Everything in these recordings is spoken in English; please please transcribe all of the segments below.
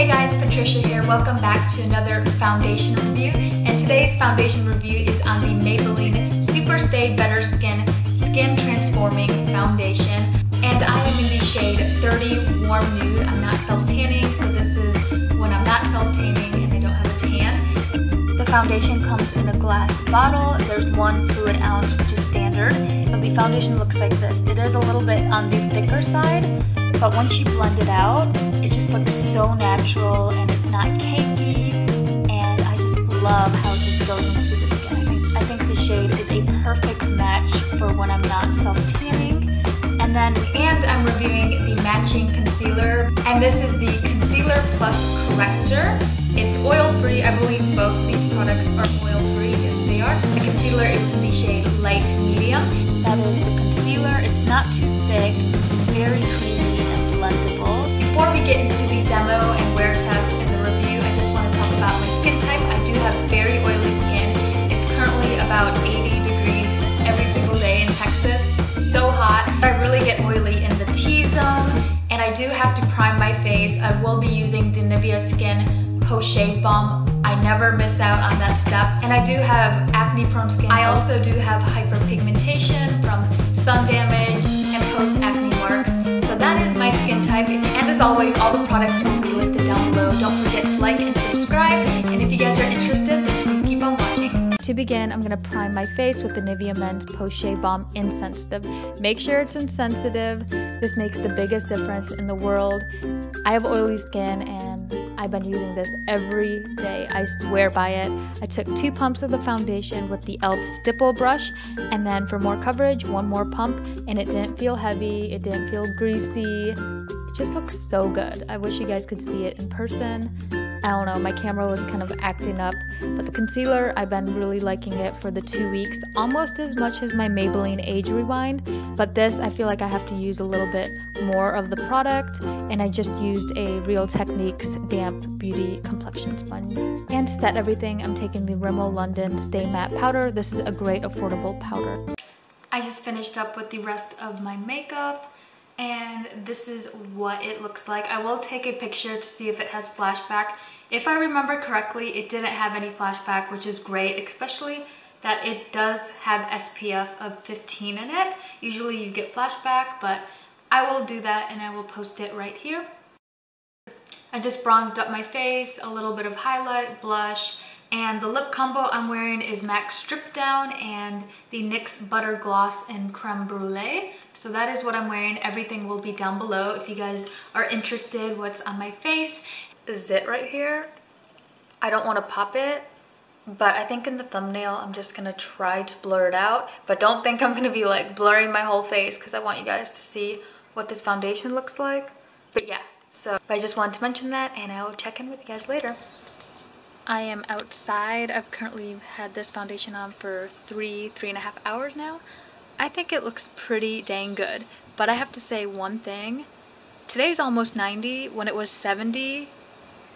Hey guys, Patricia here. Welcome back to another foundation review. And today's foundation review is on the Maybelline Superstay Better Skin Transforming Foundation. And I am in the shade 30 Warm Nude. I'm not self-tanning, so this is when I'm not self-tanning and I don't have a tan. The foundation comes in a glass bottle. There's 1 fluid ounce, which is standard. The foundation looks like this. It is a little bit on the thicker side, but once you blend it out, it just looks so natural and it's not cakey, and I just love how this goes into the skin. I think the shade is a perfect match for when I'm not self-tanning. And I'm reviewing the matching concealer, and this is the Concealer Plus Corrector. It's oil-free. I believe both these products are oil-free. Yes, they are. The concealer is in the shade Light Medium. That is the concealer. It's not too thick. It's very creamy and blendable. Before we get into the demo and wear test and the review, I just want to talk about my skin type. I do have very oily skin. It's currently about 80 degrees every single day in Texas. It's so hot. I really get oily in the T-zone, and I do have to prime my face. I will be using the Nivea Skin Post-Shave Balm. I never miss out on that step. And I do have acne-prone skin. I also do have hyperpigmentation from sun damage and post-acne marks. So that is my skin type. And as always, all the products will be listed down below. Don't forget to like and subscribe. And if you guys are interested, then please keep on watching. To begin, I'm going to prime my face with the Nivea Men's Post-Shave Balm Insensitive. Make sure it's insensitive. This makes the biggest difference in the world. I have oily skin and I've been using this every day. I swear by it. I took 2 pumps of the foundation with the e.l.f. stipple brush, and then for more coverage, 1 more pump, and it didn't feel heavy, it didn't feel greasy. It just looks so good. I wish you guys could see it in person. I don't know, my camera was kind of acting up, but the concealer, I've been really liking it for the 2 weeks, almost as much as my Maybelline Age Rewind, but this, I feel like I have to use a little bit more of the product, and I just used a Real Techniques Damp Beauty Complexion Sponge. And to set everything, I'm taking the Rimmel London Stay Matte Powder. This is a great affordable powder. I just finished up with the rest of my makeup, and this is what it looks like. I will take a picture to see if it has flashback. If I remember correctly, it didn't have any flashback, which is great, especially that it does have SPF of 15 in it. Usually you get flashback, but I will do that and I will post it right here. I just bronzed up my face, a little bit of highlight, blush, and the lip combo I'm wearing is MAC Strip Down and the NYX Butter Gloss in Creme Brulee. So that is what I'm wearing. Everything will be down below if you guys are interested what's on my face. Is it right here? I don't want to pop it, but I think in the thumbnail I'm just gonna try to blur it out, but don't think I'm gonna be like blurring my whole face because I want you guys to see what this foundation looks like. But yeah, so I just wanted to mention that, and I will check in with you guys later. I am outside. I've currently had this foundation on for 3.5 hours now. I think it looks pretty dang good, but I have to say one thing. Today's almost 90. When it was 70,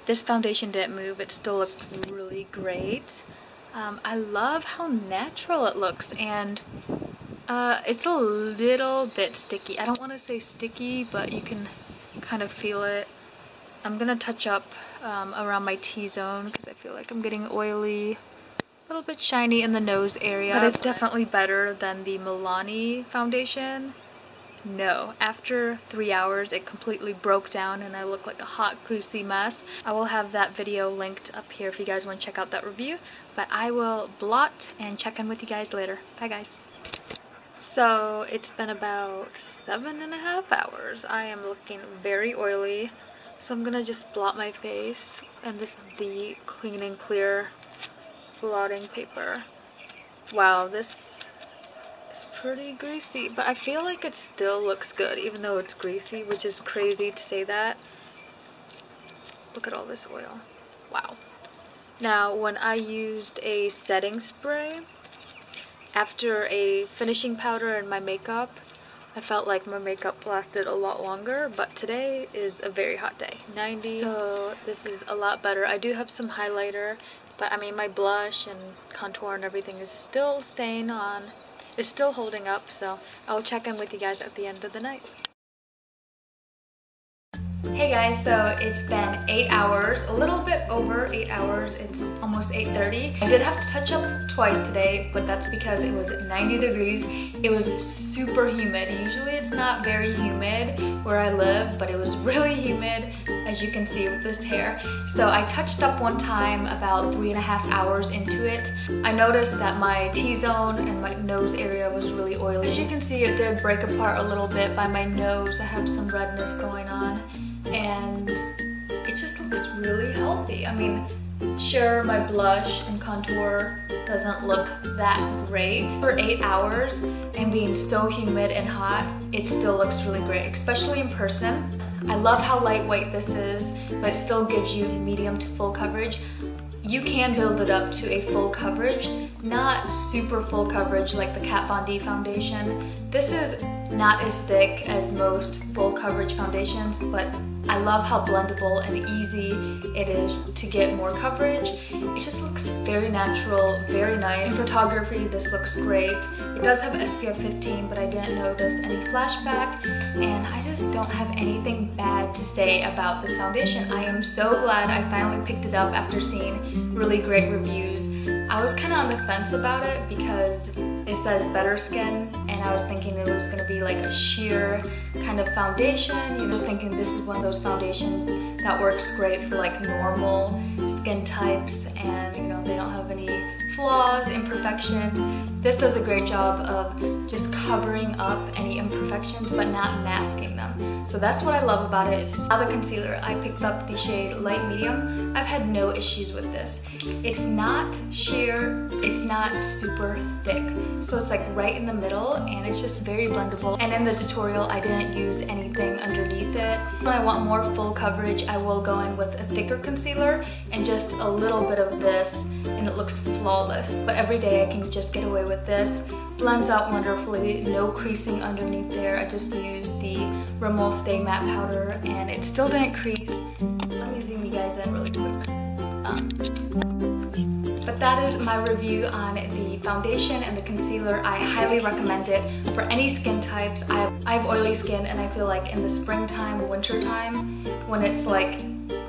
this foundation didn't move. It still looked really great. I love how natural it looks, and it's a little bit sticky. I don't want to say sticky, but you can kind of feel it. I'm gonna touch up around my T-zone because I feel like I'm getting oily, a little bit shiny in the nose area, but it's definitely better than the Milani foundation. No, after 3 hours it completely broke down and I look like a hot greasy mess. I will have that video linked up here if you guys want to check out that review, but I will blot and check in with you guys later. Bye guys. So it's been about 7.5 hours. I am looking very oily, so I'm gonna just blot my face, and this is the Clean and Clear blotting paper. Wow, this pretty greasy, but I feel like it still looks good even though it's greasy, which is crazy to say that. Look at all this oil. Wow. Now when I used a setting spray after a finishing powder and my makeup, I felt like my makeup lasted a lot longer, but today is a very hot day, 90, so this is a lot better. I do have some highlighter, but I mean my blush and contour and everything is still staying on. It's still holding up, so I'll check in with you guys at the end of the night. Hey guys, so it's been 8 hours, a little bit over 8 hours. It's almost 8:30. I did have to touch up twice today, but that's because it was 90 degrees. It was super humid. Usually it's not very humid where I live, but it was really humid, as you can see with this hair. So I touched up one time about 3.5 hours into it. I noticed that my T-zone and my nose area was really oily. As you can see, it did break apart a little bit by my nose. I have some redness going on, and it just looks really healthy. I mean, sure, my blush and contour doesn't look that great. For 8 hours and being so humid and hot, it still looks really great, especially in person. I love how lightweight this is, but it still gives you medium to full coverage. You can build it up to a full coverage, not super full coverage like the Kat Von D foundation. This is not as thick as most full coverage foundations, but I love how blendable and easy it is to get more coverage. It just looks very natural, very nice. In photography, this looks great. It does have SPF 15, but I didn't notice any flashback, and I just don't have anything bad to say about this foundation. I am so glad I finally picked it up after seeing really great reviews. I was kind of on the fence about it because it says better skin, and I was thinking it was going to be like a sheer kind of foundation. You know, just thinking this is one of those foundations that works great for like normal skin types, and you know, they don't have any flaws, imperfections. This does a great job of just covering up any imperfections but not masking them. So that's what I love about it. Now the concealer, I picked up the shade Light Medium. I've had no issues with this. It's not sheer, it's not super thick. So it's like right in the middle, and it's just very blendable. And in the tutorial, I didn't use anything underneath it. When I want more full coverage, I will go in with a thicker concealer and just a little bit of this, and it looks flawless. But every day I can just get away with this. Blends out wonderfully, no creasing underneath there. I just used the Rimmel Stay Matte Powder, and it still didn't crease. Let me zoom you guys in really quick. But that is my review on the foundation and the concealer. I highly recommend it for any skin types. I have oily skin, and I feel like in the springtime, winter time, when it's like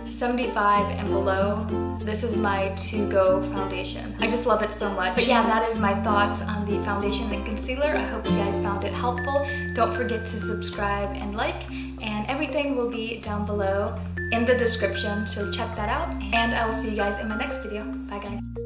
75 and below, this is my to-go foundation. I just love it so much. But yeah, that is my thoughts on the foundation and concealer. I hope you guys found it helpful. Don't forget to subscribe and like, and everything will be down below in the description, so check that out. And I will see you guys in my next video. Bye guys.